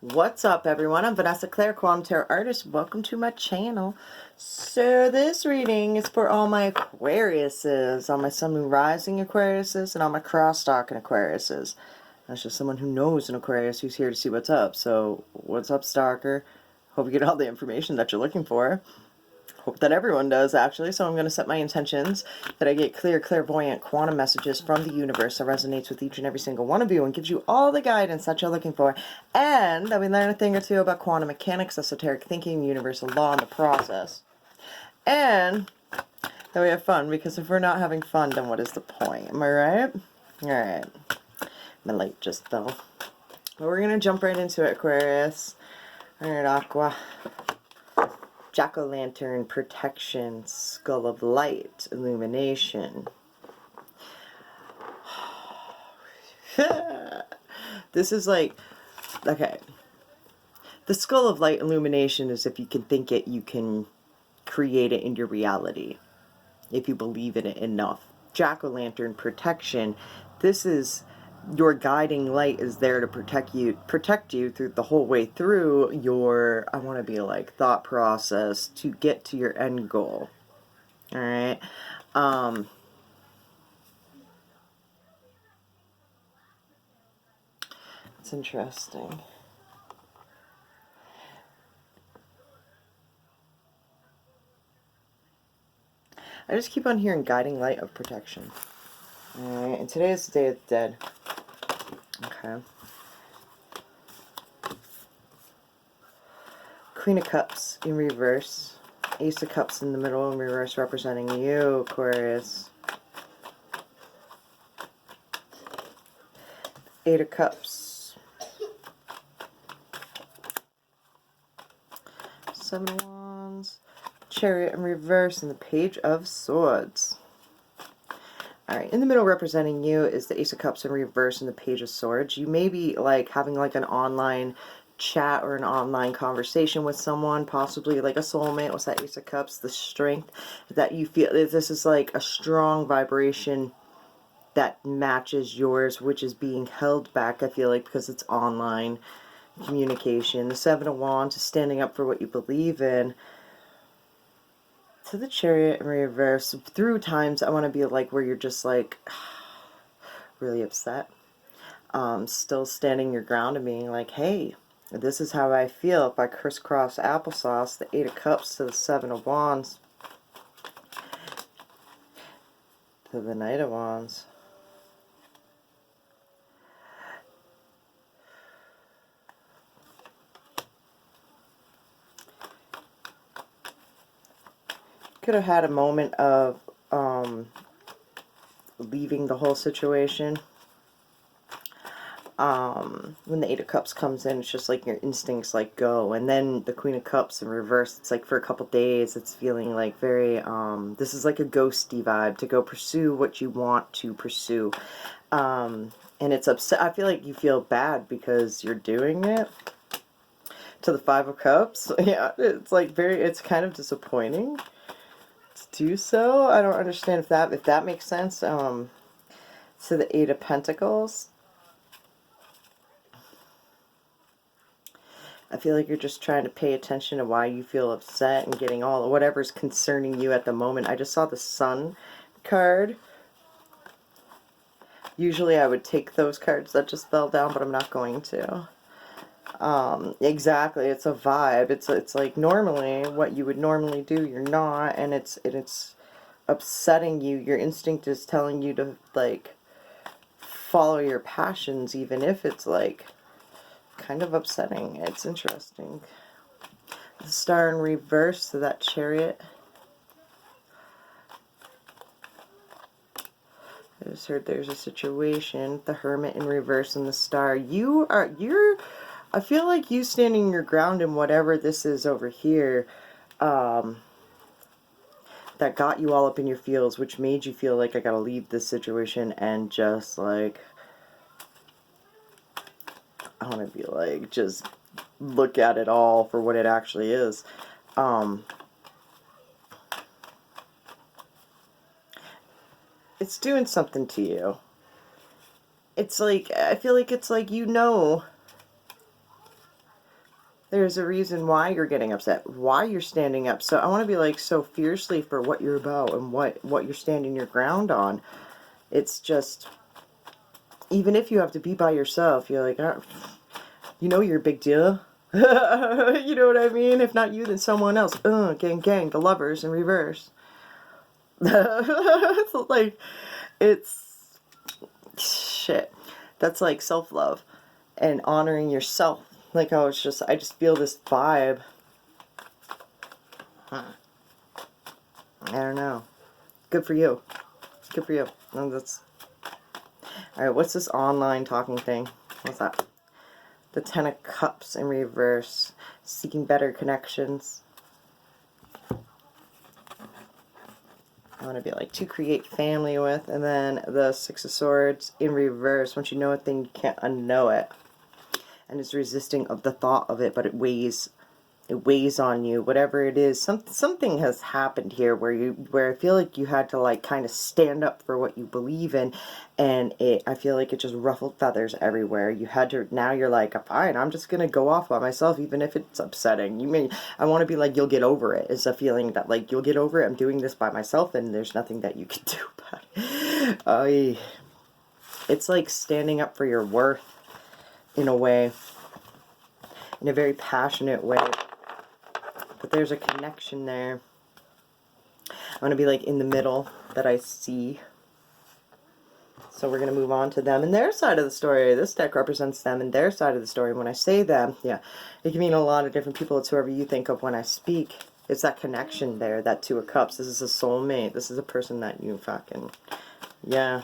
What's up, everyone? I'm Vanessa Claire, Quantum Tarot Artist. Welcome to my channel. So this reading is for all my Aquariuses, all my Sun, Moon, Rising Aquariuses, and all my cross-stalking Aquariuses. That's just someone who knows an Aquarius who's here to see what's up. So what's up, stalker? Hope you get all the information that you're looking for. Hope that everyone does, actually. So I'm going to set my intentions that I get clear, clairvoyant quantum messages from the universe that resonates with each and every single one of you and gives you all the guidance that you're looking for. And that we learn a thing or two about quantum mechanics, esoteric thinking, universal law in the process. And that we have fun, because if we're not having fun, then what is the point? Am I right? Alright. My light just fell. But we're going to jump right into it, Aquarius. Alright, Aqua. Jack-o'-lantern, protection, skull of light, illumination. This is like, okay. The skull of light illumination is if you can think it, you can create it in your reality. If you believe in it enough. Jack-o'-lantern, protection. This is your guiding light is there to protect you through the whole way through your, I want to be like, thought process to get to your end goal. All right. It's interesting. I just keep on hearing guiding light of protection. All right. And today is the Day of the Dead. Okay. Queen of Cups in reverse. Ace of Cups in the middle in reverse, representing you, Aquarius. Eight of Cups. Seven of Wands. Chariot in reverse and the Page of Swords. Alright, in the middle representing you is the Ace of Cups in reverse and the Page of Swords. You may be like having like an online chat or an online conversation with someone, possibly like a soulmate. What's that Ace of Cups? The strength that you feel. This is like a strong vibration that matches yours, which is being held back, I feel like, because it's online communication. The Seven of Wands is standing up for what you believe in. To the Chariot in reverse. Through times I want to be like where you're just like really upset. Still standing your ground and being like, hey, this is how I feel if I crisscross applesauce. The Eight of Cups to the Seven of Wands. To the Knight of Wands. Could have had a moment of leaving the whole situation. When the Eight of Cups comes in, it's just like your instincts like go. And then the Queen of Cups in reverse, it's like for a couple days, it's feeling like very, this is like a ghosty vibe to go pursue what you want to pursue. And it's upset. I feel like you feel bad because you're doing it. To the Five of Cups, yeah, it's like it's kind of disappointing do so. I don't understand if that makes sense. To the Eight of Pentacles, I feel like you're just trying to pay attention to why you feel upset and getting all whatever's concerning you at the moment. I just saw the Sun card. Usually I would take those cards that just fell down, but I'm not going to. Exactly, it's a vibe. It's like normally what you would normally do, you're not, and it's upsetting you. Your instinct is telling you to like follow your passions, even if it's like kind of upsetting. It's interesting. The Star in reverse to that Chariot. I just heard there's a situation. The Hermit in reverse and the Star. I feel like you standing your ground in whatever this is over here, that got you all up in your feels, which made you feel like I gotta leave this situation and just like, I want to be like, just look at it all for what it actually is. It's doing something to you. It's like, I feel like it's like, you know There's a reason why you're getting upset, why you're standing up. So I want to be like so fiercely for what you're about and what you're standing your ground on. It's just, even if you have to be by yourself, you're like, oh, you know you're a big deal. You know what I mean? If not you, then someone else. Gang, gang, the lovers in reverse. Like, it's shit. That's like self-love and honoring yourself. Like, I just feel this vibe. I don't know. Good for you. Good for you. No, that's... Alright, what's this online talking thing? What's that? The Ten of Cups in reverse. Seeking better connections. I want to be like, to create family with. And then the Six of Swords in reverse. Once you know a thing, you can't unknow it. And it's resisting of the thought of it, but it weighs on you, whatever it is. Something has happened here where I feel like you had to like kind of stand up for what you believe in, and I feel like it just ruffled feathers everywhere. You had to, now you're like, fine, I'm just gonna go off by myself, even if it's upsetting. I want to be like, you'll get over it. It's a feeling that like, you'll get over it. I'm doing this by myself, and there's nothing that you can do about it. It's like standing up for your worth in a way, in a very passionate way. But there's a connection there. I want to be like in the middle that I see. So we're going to move on to them and their side of the story. This deck represents them and their side of the story. When I say them, yeah, it can mean a lot of different people. It's whoever you think of when I speak. It's that connection there, that Two of Cups. This is a soulmate. This is a person that you fucking, yeah.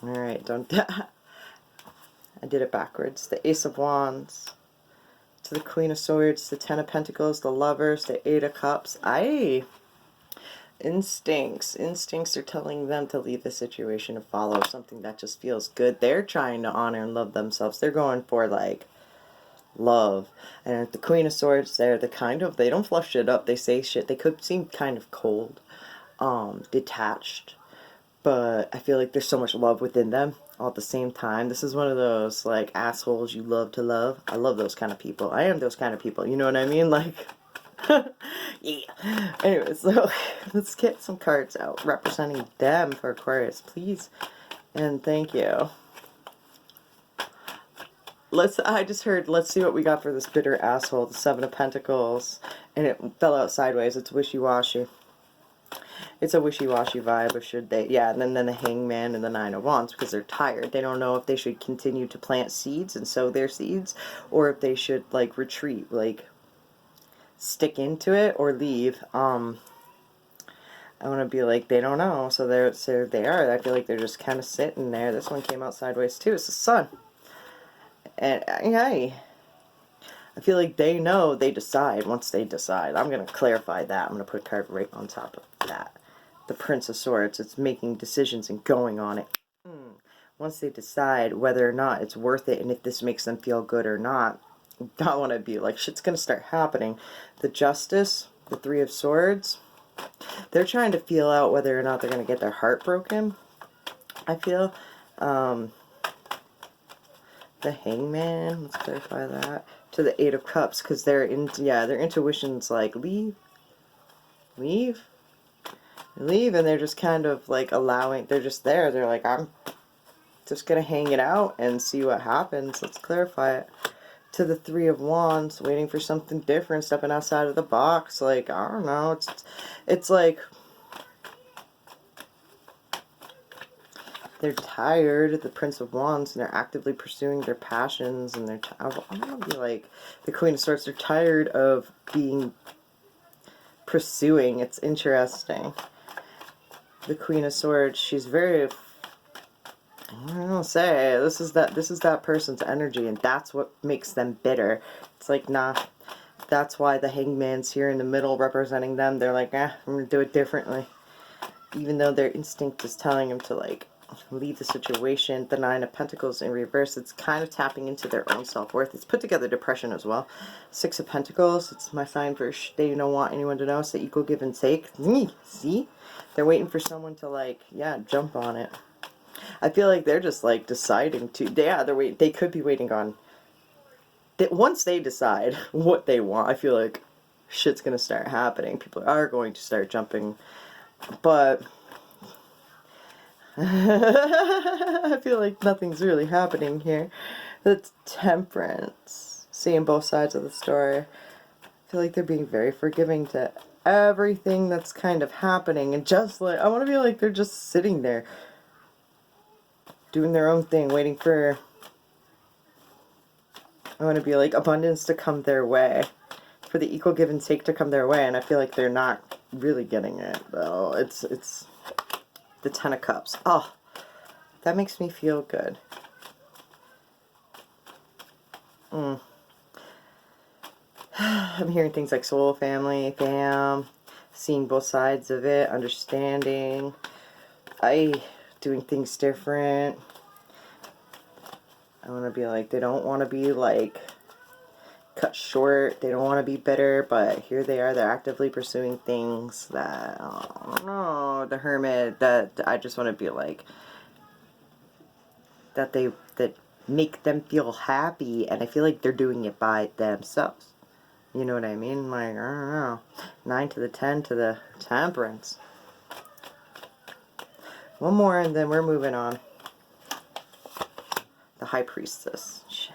Alright, don't, I did it backwards. The Ace of Wands. To the Queen of Swords, the Ten of Pentacles, the Lovers, the Eight of Cups. Instincts. Instincts are telling them to leave the situation and follow something that just feels good. They're trying to honor and love themselves. They're going for, like, love. And the Queen of Swords, they're the kind of, they don't flush it up. They say shit. They could seem kind of cold, detached. But I feel like there's so much love within them all at the same time. This is one of those, like, assholes you love to love. I love those kind of people. I am those kind of people. You know what I mean? Like, yeah. Anyway, so let's get some cards out representing them for Aquarius, please. And thank you. I just heard, let's see what we got for this bitter asshole, the Seven of Pentacles. And it fell out sideways. It's wishy-washy. It's a wishy-washy vibe, or should they? Yeah, and then the Hangman and the Nine of Wands, because they're tired. They don't know if they should continue to plant seeds and sow their seeds, or if they should, like, retreat, like, stick into it, or leave. I want to be like, they don't know, so they are. I feel like they're just kind of sitting there. This one came out sideways, too. It's the Sun. And, I feel like they know, they decide. Once they decide, I'm going to clarify that. I'm going to put a card right on top of that. The Prince of Swords. It's making decisions and going on it. Once they decide whether or not it's worth it and if this makes them feel good or not, I want to be like, shit's going to start happening. The Justice, the Three of Swords, they're trying to feel out whether or not they're going to get their heart broken, I feel. The Hangman, let's clarify that. To the Eight of Cups, because their intuition's like, leave, and they're just kind of like allowing, they're just there, they're like, I'm just gonna hang it out and see what happens. Let's clarify it. To the Three of Wands, waiting for something different, stepping outside of the box, like, I don't know, it's like, they're tired, the Prince of Wands, and they're actively pursuing their passions, and they're, I'm going to be like, the Queen of Swords, they're tired of being, pursuing. It's interesting. The Queen of Swords, she's very, I don't say, this is that person's energy, and that's what makes them bitter. It's like, nah, that's why the Hangman's here in the middle representing them. They're like, I'm going to do it differently. Even though their instinct is telling them to, like, leave the situation. The Nine of Pentacles in reverse, it's kind of tapping into their own self-worth. It's put together depression as well. Six of Pentacles, it's my sign for they don't want anyone to know. It's the equal give and take. See? They're waiting for someone to, like, yeah, jump on it. I feel like they're just, like, deciding to, yeah, they're waiting. They could be waiting on that once they decide what they want, I feel like shit's gonna start happening. People are going to start jumping. But I feel like nothing's really happening here. That's temperance. Seeing both sides of the story. I feel like they're being very forgiving to everything that's kind of happening. And just like, I want to be like they're just sitting there doing their own thing, waiting for, I want to be like, abundance to come their way. For the equal give and take to come their way. And I feel like they're not really getting it, though. It's the Ten of Cups. Oh, that makes me feel good. I'm hearing things like soul, family, fam, seeing both sides of it, understanding, doing things different. I want to be like, they don't want to be like cut short, they don't want to be bitter, but here they are, they're actively pursuing things that, I don't know, the Hermit, that I just want to be like, that make them feel happy, and I feel like they're doing it by themselves. You know what I mean? Like, I don't know. 9 to the 10 to the temperance. One more and then we're moving on. The High Priestess. Shit.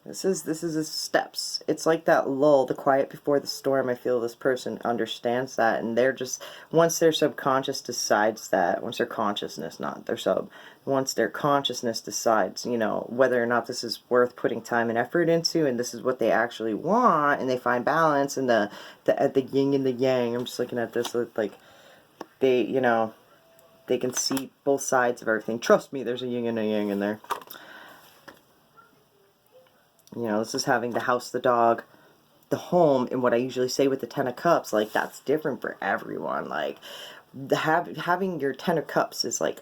This is the steps. It's like that lull, the quiet before the storm. I feel this person understands that, and they're just, once their subconscious decides that, once their consciousness, not their sub, once their consciousness decides, you know, whether or not this is worth putting time and effort into, and this is what they actually want, and they find balance in the yin and the yang. I'm just looking at this, like, they, you know, they can see both sides of everything. Trust me, there's a yin and a yang in there. You know, this is having the house, the dog, the home, and what I usually say with the Ten of Cups, like, that's different for everyone. Like, having your Ten of Cups is like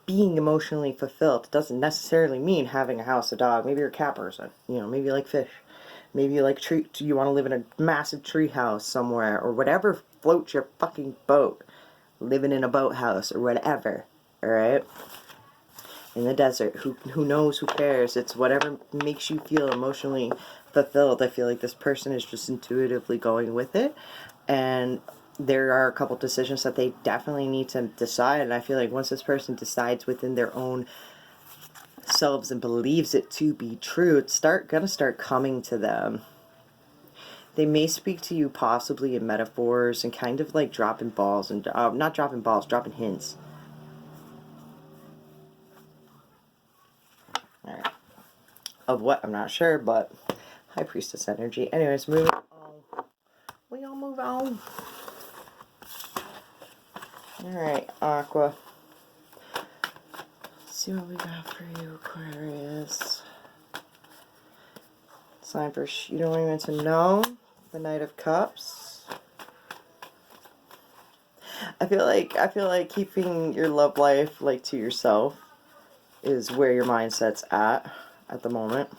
being emotionally fulfilled. It doesn't necessarily mean having a house, a dog. Maybe you're a cat person. You know, maybe you like fish. Maybe you like you want to live in a massive tree house somewhere, or whatever floats your fucking boat. Living in a boathouse or whatever. Alright? In the desert. Who knows? Who cares? It's whatever makes you feel emotionally fulfilled. I feel like this person is just intuitively going with it. And there are a couple decisions that they definitely need to decide. And I feel like once this person decides within their own selves and believes it to be true, it's gonna start coming to them. They may speak to you possibly in metaphors and kind of like dropping balls and not dropping balls, dropping hints. Alright. Of what? I'm not sure, but High Priestess energy. Anyways, moving on. We all move on. Alright, Aqua. Let's see what we got for you, Aquarius. Sign for you don't even to know. The Knight of Cups. I feel like keeping your love life like to yourself is where your mindset's at the moment.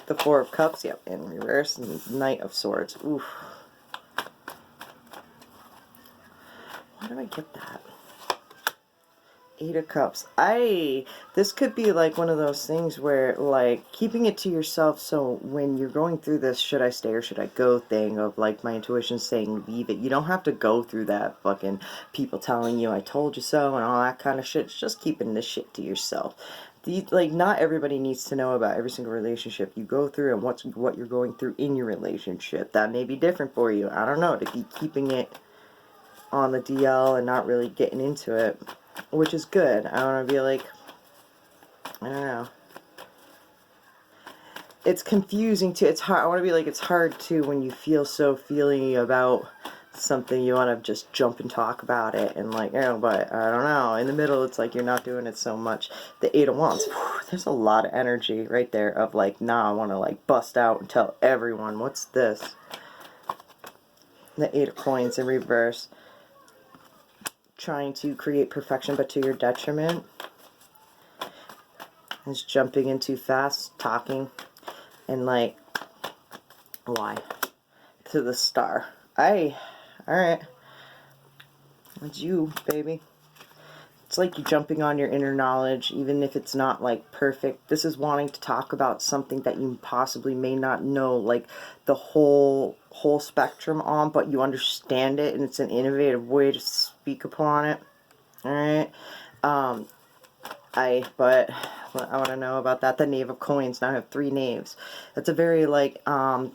The Four of Cups, yep, in reverse, and the Knight of Swords. Oof. Why did I get that? Eight of Cups. This could be like one of those things where, like, keeping it to yourself, so when you're going through this should I stay or should I go thing of, like, my intuition saying leave it, you don't have to go through that fucking people telling you I told you so and all that kind of shit. It's just keeping this shit to yourself. Like, not everybody needs to know about every single relationship you go through and what you're going through in your relationship. That may be different for you. I don't know. To be keeping it on the DL and not really getting into it, which is good. I want to be like, I don't know. It's confusing too. It's hard. I want to be like, it's hard too when you feel so feeling about something. You want to just jump and talk about it and like, oh, but I don't know. In the middle, it's like you're not doing it so much. The Eight of Wands. There's a lot of energy right there of like, nah, I want to like bust out and tell everyone, what's this? The Eight of Coins in reverse. Trying to create perfection but to your detriment. Is jumping in too fast, talking, and like, why? To the Star. Alright. That's you, baby. It's like you jumping on your inner knowledge, even if it's not like perfect. This is wanting to talk about something that you possibly may not know, like the whole spectrum on, but you understand it, and it's an innovative way to speak upon it. All right. But I want to know about that. The Knave of Coins. Now I have 3 knaves. That's a very like to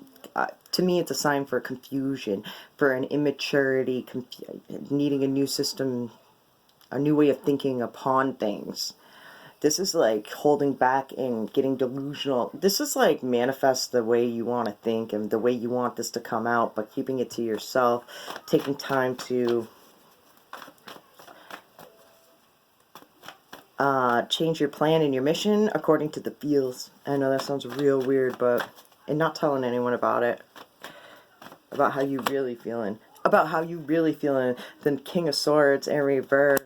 me, it's a sign for confusion, for an immaturity, needing a new system, a new way of thinking upon things. This is like holding back and getting delusional. This is like manifest the way you want to think and the way you want this to come out, but keeping it to yourself, taking time to change your plan and your mission according to the feels. I know that sounds real weird, but and not telling anyone about it, about how you really feeling, the King of Swords in reverse.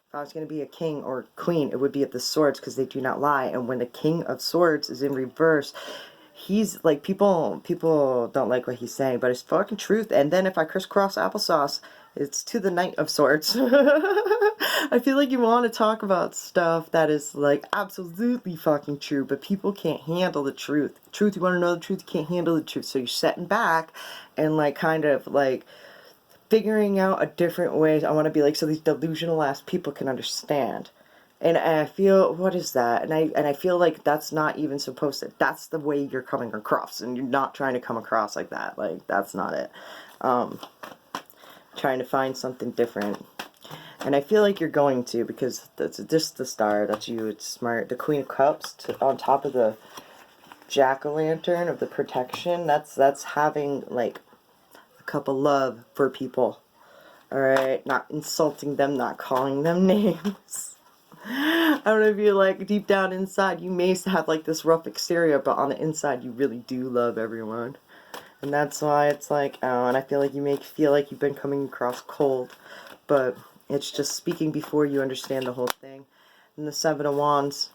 If I was going to be a king or queen, it would be at the swords, because they do not lie. And when the King of Swords is in reverse, he's like, people don't like what he's saying, but it's fucking truth. And then if I crisscross applesauce, it's to the Knight of Swords. I feel like you want to talk about stuff that is like absolutely fucking true, but people can't handle the truth. You want to know the truth, you can't handle the truth. So you're setting back and like kind of like figuring out a different way. I want to be like, so these delusional ass people can understand. And I feel, what is that? And I feel like that's not even supposed to, that's the way you're coming across, and you're not trying to come across like that. Like, that's not it. Trying to find something different. And I feel like you're going to, because that's just the star, that's you, it's smart. The Queen of Cups on top of the Jack-o'-lantern of the protection, that's having like a cup of love for people. Alright, not insulting them, not calling them names. I don't know if you're like deep down inside, you may have like this rough exterior, but on the inside you really do love everyone. And that's why it's like, oh, and I feel like you may feel like you've been coming across cold, but it's just speaking before you understand the whole thing. And the 7 of Wands.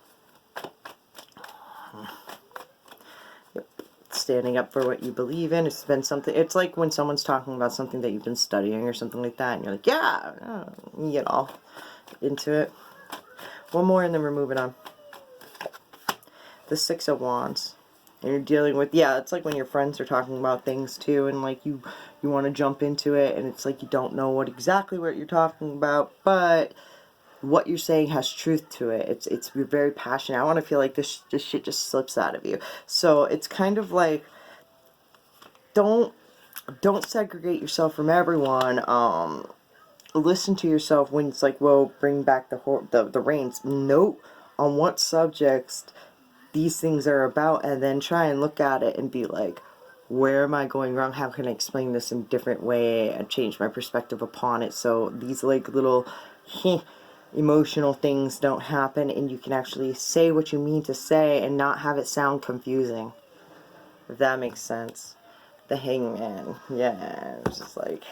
Yep. Standing up for what you believe in. It's been something, it's like when someone's talking about something that you've been studying or something like that, and you're like, yeah, you get all into it. One more and then we're moving on. The 6 of Wands. And you're dealing with, yeah, it's like when your friends are talking about things too, and like you want to jump into it, and it's like you don't know exactly what you're talking about, but what you're saying has truth to it. You're very passionate. I want to feel like this shit just slips out of you. So it's kind of like, don't segregate yourself from everyone. Listen to yourself when it's like, whoa, bring back the reins. Note on what subjects these things are about, and then try and look at it and be like, where am I going wrong? How can I explain this in a different way and change my perspective upon it, so these like little emotional things don't happen, and you can actually say what you mean to say and not have it sound confusing, if that makes sense. The Hangman, yeah, it's just like,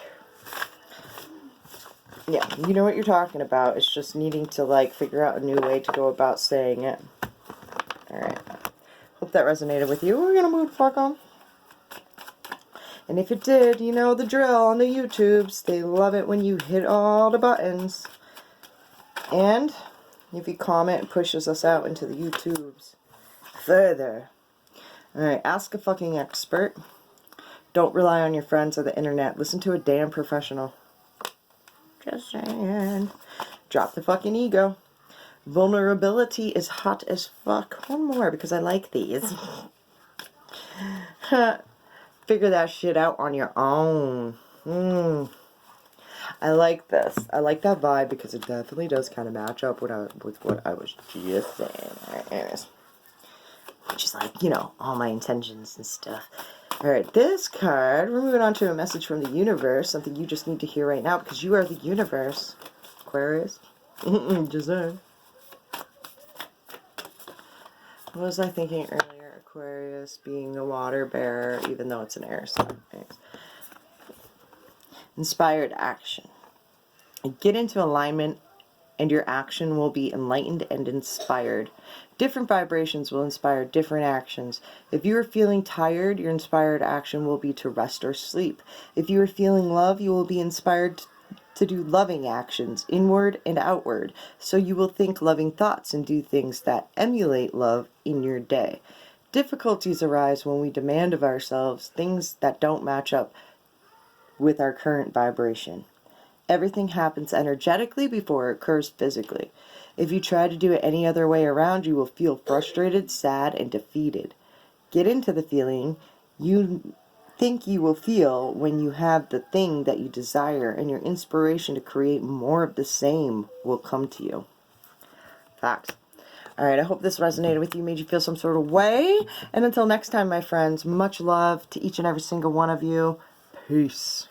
yeah, you know what you're talking about. It's just needing to like figure out a new way to go about saying it. Alright, hope that resonated with you. We're gonna move the fuck on. And if it did, you know the drill on the YouTubes. They love it when you hit all the buttons. And if you comment, it pushes us out into the YouTubes further. Alright, ask a fucking expert. Don't rely on your friends or the internet. Listen to a damn professional. Just saying. Drop the fucking ego. Vulnerability is hot as fuck. One more, because I like these. Figure that shit out on your own. I like this. I like that vibe, because it definitely does kind of match up with what I was just saying. Alright, anyways. Which is like, you know, all my intentions and stuff. Alright, this card, we're moving on to a message from the universe. Something you just need to hear right now, because you are the universe. Aquarius. Just saying. What was I thinking earlier? Aquarius being a water bearer, even though it's an air sign. Thanks. Inspired action. Get into alignment, and your action will be enlightened and inspired. Different vibrations will inspire different actions. If you are feeling tired, your inspired action will be to rest or sleep. If you are feeling love, you will be inspired to do loving actions, inward and outward. So you will think loving thoughts and do things that emulate love in your day. Difficulties arise when we demand of ourselves things that don't match up with our current vibration. Everything happens energetically before it occurs physically. If you try to do it any other way around, you will feel frustrated, sad, and defeated. Get into the feeling you think you will feel when you have the thing that you desire, and your inspiration to create more of the same will come to you. Facts. All right, I hope this resonated with you, made you feel some sort of way. And until next time, my friends, much love to each and every single one of you. Peace.